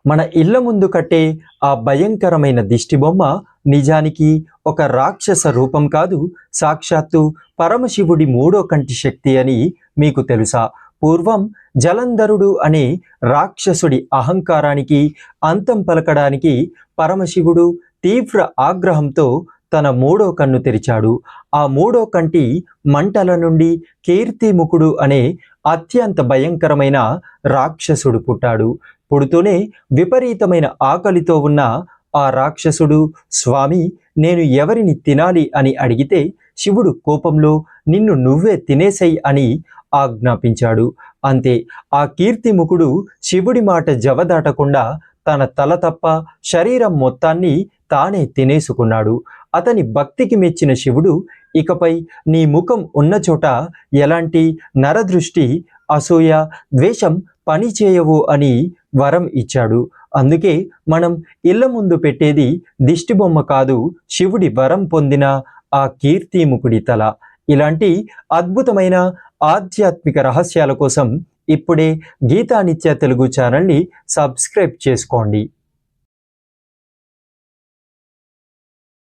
మన ఇళ్ల ముందు కట్టే ఆ భయంకరమైన దిష్టిబొమ్మ నిజానికి ఒక రాక్షస రూపం కాదు, సాక్షాత్తు పరమశివుడి మూడో కంటి శక్తి అని మీకు తెలుసా? పూర్వం జలంధరుడు అనే రాక్షసుడి అహంకారానికి అంతం పలకడానికి పరమశివుడు తీవ్ర ఆగ్రహంతో తన మూడో కన్ను తెరిచాడు. ఆ మూడో కంటి మంటల నుండి కీర్తిముఖుడు అనే అత్యంత భయంకరమైన రాక్షసుడు పుట్టాడు. పుడుతూనే విపరీతమైన ఆకలితో ఉన్న ఆ రాక్షసుడు, స్వామి నేను ఎవరిని తినాలి అని అడిగితే శివుడు కోపంలో నిన్ను నువ్వే తినేసేయ్ అని ఆజ్ఞాపించాడు. అంతే, ఆ కీర్తిముఖుడు శివుడి మాట జవదాటకుండా తన తల తప్ప శరీరం మొత్తాన్ని తానే తినేసుకున్నాడు. అతని భక్తికి మెచ్చిన శివుడు ఇకపై నీ ముఖం ఉన్న చోట ఎలాంటి నరదృష్టి, అసూయ, ద్వేషం పని చేయవు అని వరం ఇచ్చాడు. అందుకే మనం ఇళ్ల ముందు పెట్టేది దిష్టిబొమ్మ కాదు, శివుడి వరం పొందిన ఆ కీర్తిముఖుడి తల. ఇలాంటి అద్భుతమైన ఆధ్యాత్మిక రహస్యాల కోసం ఇప్పుడే గీతానిత్య తెలుగు ఛానల్ని సబ్స్క్రైబ్ చేసుకోండి.